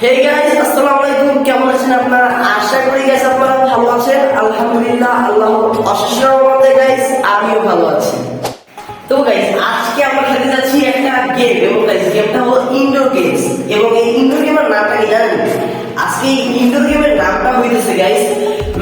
Hey guys, আসসালামু আলাইকুম। কেমন আছেন আপনারা? আশা করি গাইস আপনারা ভালো আছেন। আলহামদুলিল্লাহ, আল্লাহর অশেষ রহমতে গাইস আমিও ভালো আছি। তো গাইস, আজকে আমরা খেলতে যাচ্ছি একটা গেম, এবং গাইস গেমটা হলো ইনডোর গেমস। এবং এই ইনডোর গেমের নামটা কি জানেন? আজকে এই ইনডোর গেমের নামটা হইতেছে গাইস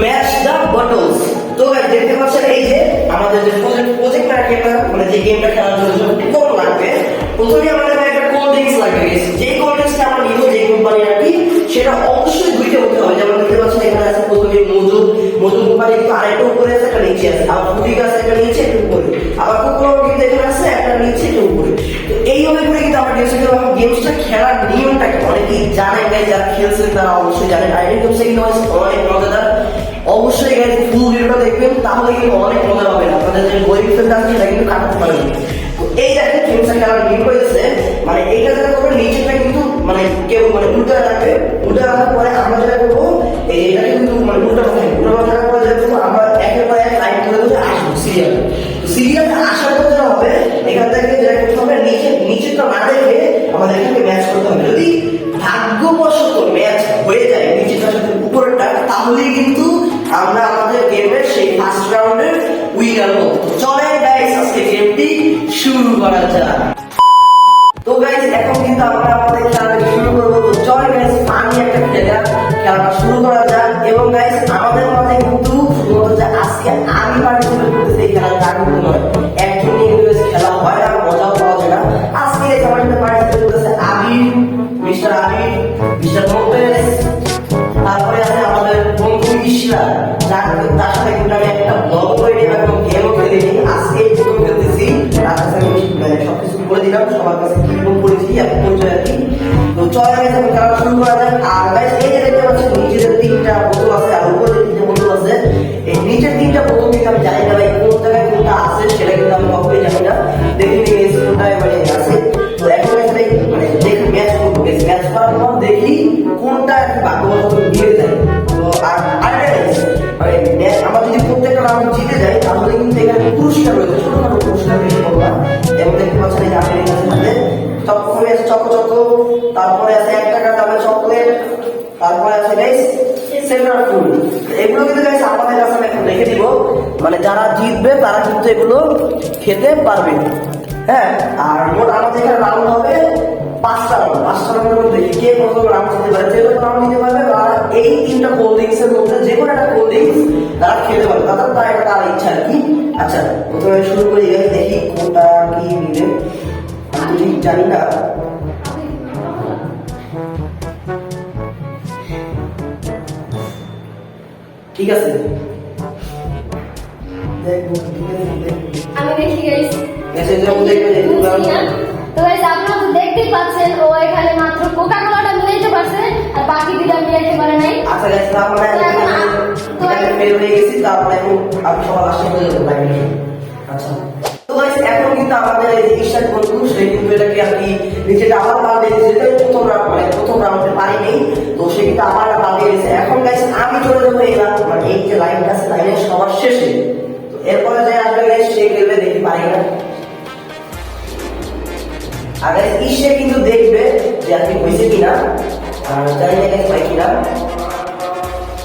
ম্যাচ দ্য বটলস। তো গাইস দেখতে পাচ্ছেন এই যে আমাদের যে প্রজেক্টটা গেমটা, মানে যে গেমটা খেলার জন্য কোন লাগবে, প্রথমে আমাদের একটা কোল্ড ড্রিঙ্কস লাগবে গাইস। যে কোল্ড ড্রিঙ্কসটা আমরা নিব, যে কোম্পানি আর কি, সেটা অবশ্যই দুইটা হতে হবে। যেমন দেখতে পাচ্ছেন এখানে আছে প্রথমে মধু কোম্পানি, কিন্তু আরেকটা উপরে আছে, একটা নিচে আছে। আবার ফুটি গাছ একটা নিচে, একটা উপরে। আবার কোকো কিন্তু এখানে আছে, একটা নিচে, একটা উপরে। তো এইভাবে করে কিন্তু আমরা গেমসটা খেলার নিয়মটা কি অনেকেই জানেন গাইস, যারা খেলছেন তারা অবশ্যই জানেন। আর এই গেমসটা কিন্তু অনেক মজাদার। অবশ্যই গাইস ফুল ভিডিওটা দেখবেন, তাহলে কিন্তু অনেক মজা পাবেন। আপনাদের যে গরিব ফ্রেন্ড আছে সেটা কিন্তু কাটাতে পারবেন। তো এই দেখেন গেমসটা খেলার নিয়ম হয়েছে, মানে এইটা যেটা করবে, নিচেটা কিন্তু মানে কেউ মানে উল্টা রাখবে। উল্টা রাখার পরে আমরা যেটা করবো, এটা কিন্তু মানে উল্টা রাখার পরে যেটা করবো, আমরা একের পর এক লাইন করে ধরে আসবো সিরিয়ালে। তো সিরিয়ালে আসার পর যেটা হবে, এখান থেকে যেটা করতে হবে, নিচেরটা না দেখে আমাদের এখানে ম্যাচ করতে হবে। যদি ভাগ্যবশত ম্যাচ হয়ে যায় নিচেরটার সাথে উপরেরটা, তাহলেই কিন্তু আমরা আমাদের গেমের সেই ফার্স্ট রাউন্ডের উইনার হবো। চলে গাইস আজকে গেমটি শুরু করা যাক। তো গাইস এখন কিন্তু আমরা আমাদের খেলাটা শুরু করবো। তো চল গাইস ফানি একটা খেলাটা শুরু করা যাক। এবং গাইস আমাদের মাঝে কিন্তু আজকে আমি পার্টিসিপেট করতেছি এই খেলাটা, কিন্তু নয় একজন নিয়ে খেলা হয় না, মজাও পাওয়া যায় না। আজকে আমার সাথে পার্টিসিপেট করতেছে আবির, মিস্টার মোমেস, তারপরে আছে আমাদের বন্ধু ইশরা, তার সাথে কিন্তু আমি একটা ব্লগ করে নিই এবং গেমও খেলে নিই। আজকে গেম খেলতেছি, তার কাছে আমি মানে সবকিছু বলে দিলাম, সবার কাছে কি রকম করেছি এখন পরিচয় আর কি। তো চল গাইস আমি খেলা শুরু করা যাক। আর গাইস এই যে দেখতে পাচ্ছেন নিচের তিনটা বোতল আছে আর উপরে তিনটা বোতল আছে। এই নিচের তিনটা বোতল কিন্তু আমি জানি না ভাই কোন জায়গায় কোনটা আছে, সেটা কিন্তু আমি কখনোই জানি না। দেখে নিয়ে গেছি কোনটা মানে আছে। তো এখন মানে দেখে ম্যাচ করবো, ম্যাচ করার পর দেখি কোনটা ভাগ্যবশত মিলে যায়। তো আর মানে আমরা যদি প্রত্যেকটা রাউন্ড জিতে যাই, তাহলে কিন্তু এখানে পুরস্কার রয়েছে, ছোটখাটো পুরস্কার বেশি করবা। এবং দেখতে পাচ্ছেন এই যে আপেল কাছে থাকে, প্রথমে আছে চকো, তারপরে আছে 1 টাকা দামের চকলেট, তারপরে আছে গাইস সেন্টার ফুড। এগুলো কিন্তু গাইস আপনাদের কাছে আমি এখন রেখে দিব, মানে যারা জিতবে তারা কিন্তু এগুলো খেতে পারবে। হ্যাঁ, আর মোট আমাদের এখানে রাউন্ড হবে 5টা রাউন্ডের মধ্যে কে কত রাউন্ড দিতে পারে, যে কোনো রাউন্ড দিতে পারবে। আর এই 3টা কোল্ড ড্রিঙ্কস এর মধ্যে যে কোনো একটা কোল্ড ড্রিঙ্কস তারা খেতে পারবে, তার একটা তার ইচ্ছা আর কি। আচ্ছা, প্রথমে শুরু করি গাইস, দেখি কোনটা কি মিলে। আমি তো ঠিক জানি না। ঠিক আছে, আমি দেখি গাইস। তো গাইস আপনারা তো দেখতেই পাচ্ছেন, ও এখানে মাত্র কোকা কোলাটা মিলাইতে পারছে আর বাকি দুটো মিলাইতে পারে নাই। আচ্ছা গাইস, তারপরে আমি ফেল হয়ে গেছি, তারপরে এখন আমি সবার আশা করে যেতে পারি। আচ্ছা, তো গাইস এখন কিন্তু আমাদের এই যে ঈশান বন্ধু, সে কিন্তু এটাকে আর কি নিচেটা আবার পাল্টে দিয়েছে। যেটা প্রথম রাউন্ডে পারিনি, তো সে কিন্তু আবার পাল্টে দিয়েছে। এখন গাইস আমি চলে যাবো এই মানে এই যে লাইনটা আছে, লাইনের সবার শেষে। তো এরপরে যে আসবে গাইস সে খেলবে, দেখি পারি না। আর গাইস ঈশা কিন্তু দেখবে যে আর কি হয়েছে কিনা, আর জানি না গাইস পাই কিনা।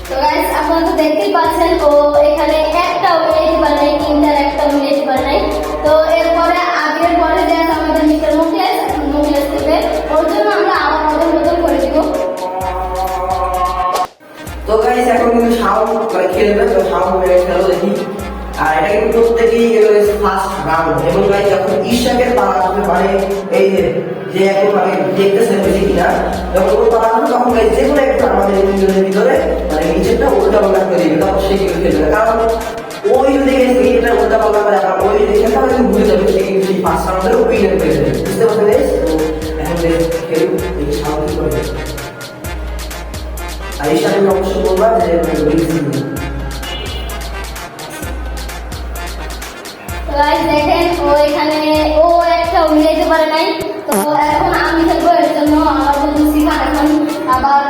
তো গাইস আপনারা তো দেখতেই পাচ্ছেন, ও এখানে একটাও মিলাইতে পারে নাই, তিনটার একটাও মিলাইতে পারে নাই। তো এরপরে আগের পরে যে আছে আমাদের মিস্টার মুখলেস থেকে, ওর জন্য আমরা আবার বদল করে দিব। তো গাইস এখন কিন্তু সাউন্ড করে খেলবে, তো সাউন্ড মেরে খেলো দেখি। আর এটা কিন্তু প্রত্যেকেই ফার্স্ট রাউন্ড। এবং গাইস যখন ঈশাকে পালা আসবে, মানে এই যে এখন আমি দেখতেছেন হয়েছে কিনা, যখন ওর পালা আসবে তখন গাইস যে কোনো একটা আমাদের তিনজনের ভিতরে মানে নিচেরটা উল্টা পাল্টা করে দিবে, তখন সে কিন্তু খেলবে। কারণ ওই যদি এটা উল্টা পাল্টা করে আবার ওই যদি খেলতে হবে ভুলে যাবে, সে কিন্তু সেই ফার্স্ট রাউন্ডের উইনার হয়ে যাবে। বুঝতে পারছেন গাইস? তো এখন খেলুন, দেখি সাউন্ড কি করে। আর এই সাথে অবশ্যই বলবা যে গাইস দেখেন, ও এখানে ও একটাও মিলাইতে পারে নাই। তো এখন আমি খেলবো, এর জন্য আমার বন্ধু সিফান এখন আবার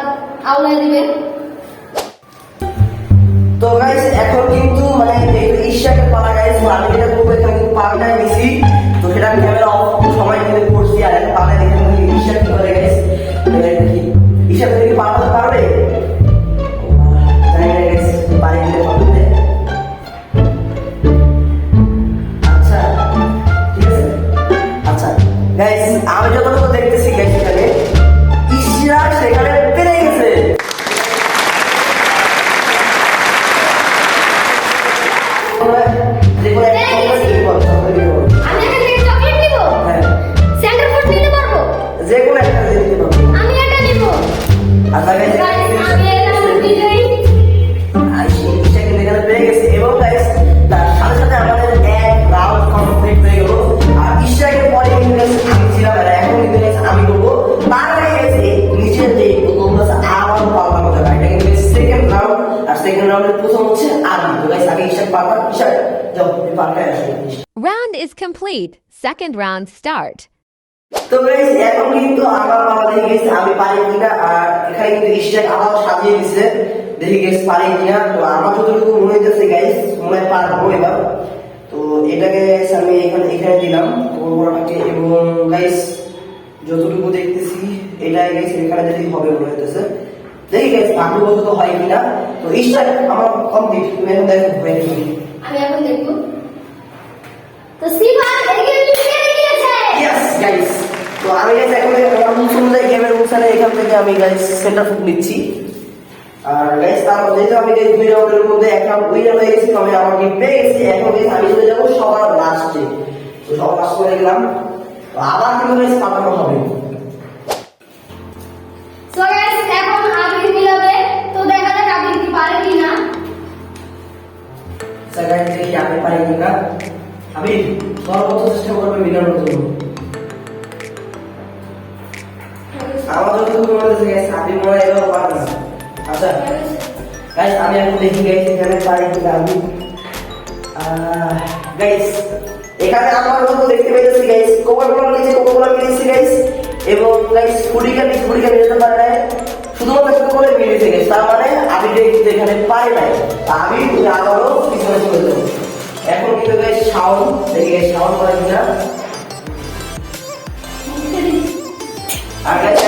আউলাই দিবে। তো গাইস এখন কিন্তু মানে ঈশাকে পালা গাইস, আমি যেটা করবো এখানে কিন্তু পাল্টায় দিছি। তো সেটা ক্যামেরা অফ সময় কিন্তু করছি, আর পাল্টায় দেখে ঈশা কি করে গাইস। হিসাব থেকে পাঠাতে পারবে? জানি না guys, পারি কিনা পাঠাতে। আচ্ছা ঠিক আছে। আচ্ছা গাইস, আমি যতটুকু দেখতেছি গাইস, এখানে ইশরা সেখানে পেরে গেছে। যেকোনো একটা চকলেট নিতে পারো, চকলেট নিতে পারো। আমি এখান থেকে চকলেট নিব, হ্যাঁ, সেন্টার ফুড নিতে পারবো, যেকোনো একটা নিতে পারো। আমি এটা নিব। আচ্ছা গাইস, আমি এটা বিজয়ী। ইশরা কিন্তু এখানে পেয়ে গেছে এবং গাইস তার সাথে সাথে আমাদের এক রাউন্ড কমপ্লিট হয়ে গেল। আর ইশরাকে পরে কিন্তু guys আমি ছিলাম, আর এখন কিন্তু guys আমি করবো। তার আগে guys এই নিচের যে বোতলগুলো আছে আবার পাল্টানো যাবে। এটা কিন্তু সেকেন্ড রাউন্ড, আর সেকেন্ড রাউন্ডের প্রথম হচ্ছে আবি। তো গাইস আগে ইশরা পাল্টা, ইশরা যাও এই পাল্টায় আসো। Round is complete. Second round start. তো গাইস এখন কিন্তু আমার বাবা দেখে গেছে আমি পারি কিনা, আর এখানে কিন্তু ইশরাক আবার সাজিয়ে দিছে, দেখে গেছে পারি কিনা। তো আমার যতটুকু মনে হইতেছে গাইস মনে হয় পারবো এবার। তো এটাকে guys আমি এখানে দিলাম বড়টাকে, এবং গাইস যতটুকু দেখতেছি এটা গাইস এখানে যদি হবে মনে হইতেছে। দেখি গাইস বাকি বছর তো হয় কিনা। তো ইশরাক আমার কমপ্লিট, তুমি এখন দেখো হয় কি। আমি এখন দেখব। তো সিফা এদিকে নিচে গিয়েছে। ইয়েস গাইস, তো আমি গাইস এখন রুলস অনুযায়ী গেমের অনুসারে এখান থেকে আমি গাইস সেন্টার ফুট নিচ্ছি। আর গাইস তারপর যেহেতু আমি গাইস 2 রাউন্ডের মধ্যে এক রাউন্ড উইনার হয়ে গেছি, তো আমি আমার গেম পেয়ে গেছি। এখন গাইস আমি চলে যাবো সবার লাস্টে। তো সবার লাস্ট করে গেলাম, তো আবার কিন্তু গাইস পাঠানো হবে। সো গাইস এখন আবির মিলাবে, তো দেখা যাক আবির কি পারে কিনা। সেকেন্ড দেখি আমি পারি কিনা। আমি সর্বোচ্চ চেষ্টা করবো মিলানোর জন্য। আমার যতটুকু মনে হচ্ছে গাইস আমি মনে হয় এবার পারবো না। আচ্ছা গাইস আমি এখন দেখি গাইস এখানে পারি কিনা আমি। গাইস এখানে আমার মতো দেখতে পেয়েছি গাইস কোকাকোলা নিচে কোকাকোলা মিলেছে গাইস, এবং গাইস ফুডিকা মিলাতে পারে না, শুধুমাত্র কোকাকোলা মিলেছে গাইস। তার মানে আমি দেখতে এখানে পাই নাই, আমি আবারও পিছনে চলে যাবো। এখন কিন্তু গাইস সাউন্ড দেখি গাইস সাউন্ড পারে কিনা। আর গাইস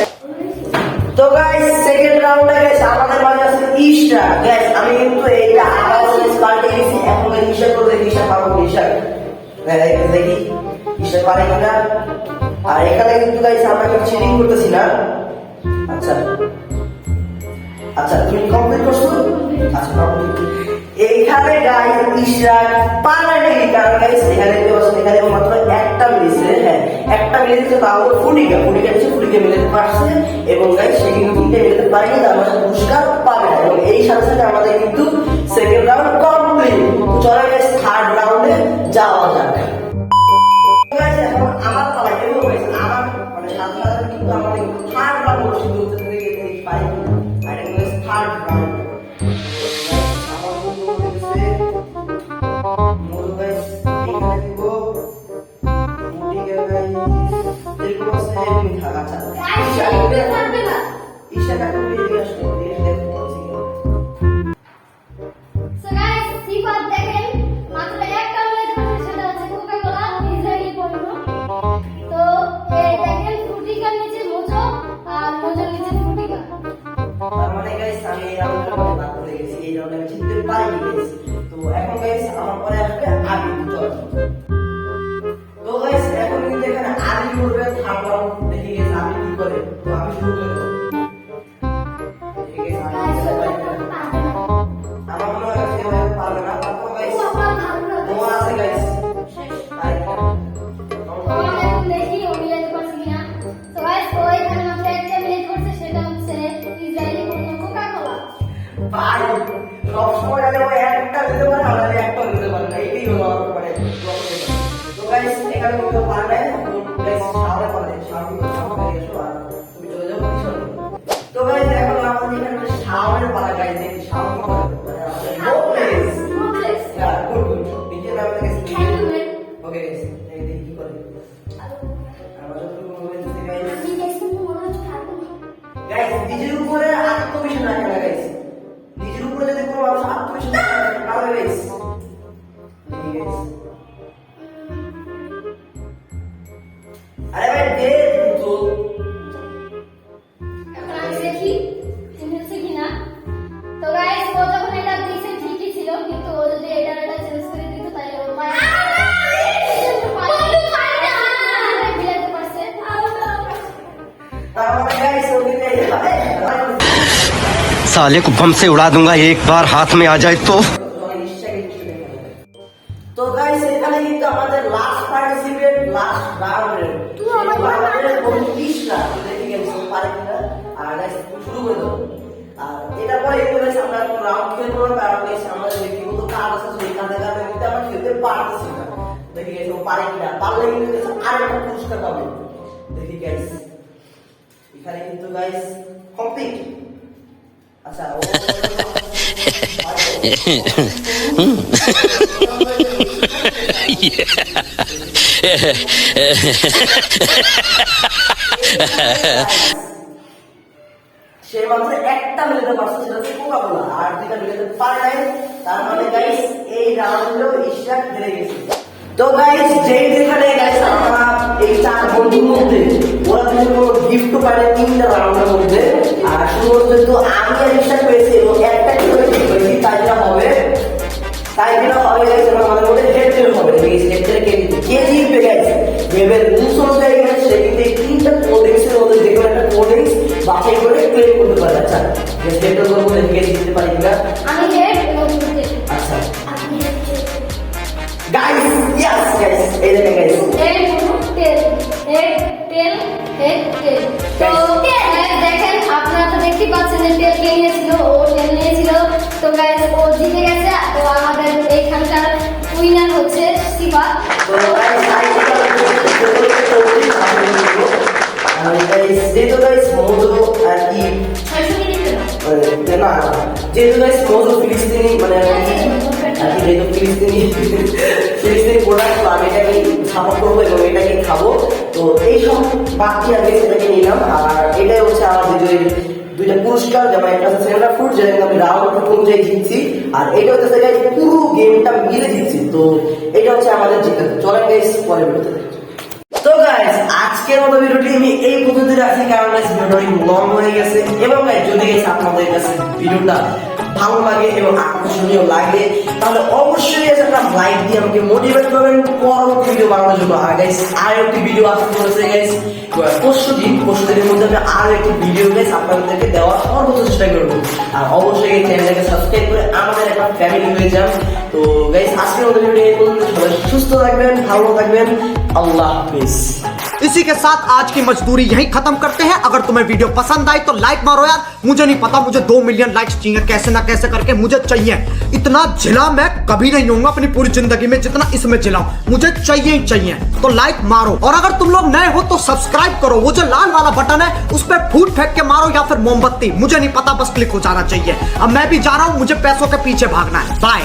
তো গাইস সেকেন্ড রাউন্ডে গাইস আমাদের মাঝে আছে ইশরা। গাইস আমি কিন্তু এইটা আবার পাল্টে গেছি, এখন ইশরা করে দেখি ইশরা পাবো ইশরা। দেখি ইশরা পারে কিনা। আর এখানে কিন্তু গাইস আমরা কেউ চিটিং করতেছি না। আচ্ছা আচ্ছা তুমি কমপ্লিট করছো? আচ্ছা কমপ্লিট। এইখানে গাইস ইশরা পারে নাই, কারণ গাইস এখানে মাত্র একটা মিলেছে। হ্যাঁ একটা মিলেছে, তাও ফুডিকা মিলাতে পারছে, এবং গাইস সে কিন্তু 3টে মিলাতে পারেনি, তার মানে পুরস্কার পাবে না। এবং এই সাথে সাথে আমাদের কিন্তু সেকেন্ড রাউন্ড কমপ্লিট। চলো গাইস থার্ড রাউন্ডে যাওয়া যাক। গাইস এখন আমার পালা, এবং গাইস আমার মানে সাথে সাথে কিন্তু আমাদের থার্ড রাউন্ড শুরু হতে থেকে পারি। আর এটা গাইস থার্ড রাউন্ড। আমার বন্ধু বলতেছে মোর গাইস এখানে দিব ফুডিকা গাইস এরকম আছে এরকম থাকা। আচ্ছা ঈশা কাকে দিয়ে আসলো এই দেখো। সো গাইস সিফা দেখেন মাত্র একটা মিলাতে পারছে, সেটা হচ্ছে কোকাকোলা ইসরায়েলি পণ্য। তো এই দেখেন ফ্রুটিকার নিচে মোজো, আর মোজোর নিচে ফ্রুটিকা। তার মানে গাইস আমি এই রাউন্ডের মধ্যে বাদ পড়ে গেছি, এই রাউন্ডে আমি জিততে পারিনি গাইস। তো এখন গাইস আমার পরে আসবে আবি। তো গাইস এখন কিন্তু এখানে আবি করবে থার্ড রাউন্ড, দেখি গাইস আবি কি করে। তো আমি শুরু করে দেব। দেখি গাইস আবি গাইস কি করে। পারবে না। আমার মনে হয় সে হয়তো পারবে না। তারপর গাইস তোমার আছে গাইস তাই তো আমরা এখন দেখি ও মিলাতে পারছে কিনা। তো গাইস ও এখানে মাত্র একটা মিলাতে পারছে, সেটা হচ্ছে ইসরায়েলি পণ্য কোকাকোলা। ভাই সবসময় জানে ওই একটা দিতে পারে, আর একটা দিতে পারে না, এটাই হলো আমার মানে साले को बम से उड़ा दूंगा एक बार हाथ में आ जाए तो। তো গাইস এখানে কিন্তু আমাদের লাস্ট পার্টিসিপেট লাস্ট রাউন্ডের তুই আমাকে আমাদের বন্ধুরা দেখি গেছে পারে কিনা আর গাইস শুরু করে দাও আর এটা পরে এই গাইস আমরা রাউন্ড খেলবো কারণ গাইস আমাদের ব্যক্তিগত কাজ আছে সেই কাজে কারণে কিন্তু আমরা খেলতে পারতেছি না দেখি গেছে পারে কিনা পারলে কিন্তু আরেকটা পুরস্কার পাবে দেখি গাইস এখানে কিন্তু গাইস কমপ্লিট আচ্ছা ও সে মাত্র একটা মিলাতে পারছে সেটা হচ্ছে কোকা-কোলা আর দুইটা মিলাতে পারে নাই তার মানে গাইস এই রাউন্ডেও ইশরাক হেরে গেছে তো গাইস যেই যেখানে গাইস আমরা এই চার বন্ধুর মধ্যে ওরা দুজন কোনো গিফট পারে তিনটা রাউন্ডের মধ্যে আর শুধুমাত্র তো আমি আর ইশরাক পেয়েছি এবং একটা কি করে ঠিক পেয়েছি তাই যেটা হবে গাইস আমাদের মধ্যে হেড হবে গাইস হেড কে জিতবে গাইস গেমের রুলস অনুযায়ী গাইস সে কিন্তু এই তিনটা কোডিংসের মধ্যে যে কোনো একটা কোডিংস বাছাই করে ক্লেম করতে পারে আচ্ছা হেড করবো দেখে জিততে পারি কিনা আমি হেড এবং তুমি টেল। আচ্ছা আপনি হেড গাইস ইয়েস গাইস এই দেখেন গাইস হেড টেল হেড টেল হেড টেল তো guys, দেখেন আপনারা তো দেখতেই পাচ্ছেন যে টেল কে নিয়েছিল ও টেল নিয়েছিল তো গাইস ও জিতে গেছে তো আমাদের এইখানকার উইনার হচ্ছে শিবা তো গাইস যেহেতু গাইস মৌজু আর কি 600 মিনিট না যেহেতু গাইস মৌজু ফিলিস্তিনি মানে আর কি যেহেতু ফিলিস্তিনি প্রোডাক্ট আমি এটাকে সাপোর্ট করবো এবং এটাকে খাবো তো এই সব বাকি আমি সেটাকে নিলাম আর এটাই হচ্ছে আমার দুইটা পুরস্কার যেমন একটা হচ্ছে সেন্টার ফুড যেটা আমি রাউন্ড অনুযায়ী জিতছি আর এটা হচ্ছে গাইস পুরো গেমটা মিলে জিতছি তো এটা হচ্ছে আমাদের জিতা চলেন গাইস পরে ভিডিওতে তো গাইস আজকের মতো ভিডিওটি আমি এই পদ্ধতিতে রাখছি কারণ গাইস ভিডিওটি লং হয়ে গেছে এবং গাইস যদি গাইস আপনাদের কাছে ভিডিওটা ভালো লাগে এবং আকর্ষণীয় লাগে তাহলে অবশ্যই একটা লাইক দিয়ে আমাকে মোটিভেট করবেন পরবর্তী ভিডিও বানানোর জন্য আর গাইস আর একটি ভিডিও আসতে চলেছে গাইস পরশুদিনের মধ্যে আমি আর একটি ভিডিও গাইস আপনাদেরকে দেওয়ার সর্বোচ্চ চেষ্টা করবো আর অবশ্যই এই চ্যানেলটাকে সাবস্ক্রাইব করে আমাদের একটা ফ্যামিলি হয়ে যান তো গাইস আজকের মতো ভিডিও এই পর্যন্ত সবাই সুস্থ থাকবেন ভালো থাকবেন আল্লাহ হাফেজ इसी के साथ आज की मजदूरी यहीं खत्म करते हैं। अगर तुम्हें वीडियो पसंद आई तो लाइक मारो यार, मुझे नहीं पता, मुझे 2 मिलियन लाइक्स चाहिए कैसे ना कैसे करके, मुझे चाहिए। इतना जिला मैं कभी नहीं होऊंगा अपनी पूरी जिंदगी में जितना इसमें जिलाऊं, मुझे चाहिए ही चाहिए। तो लाइक मारो और अगर तुम लोग नए हो तो सब्सक्राइब करो, वो जो लाल वाला बटन है उस पर फूट फेंक के मारो या फिर मोमबत्ती, मुझे नहीं पता, बस क्लिक हो जाना चाहिए। अब मैं भी जा रहा हूं, मुझे पैसों के पीछे भागना है। बाय।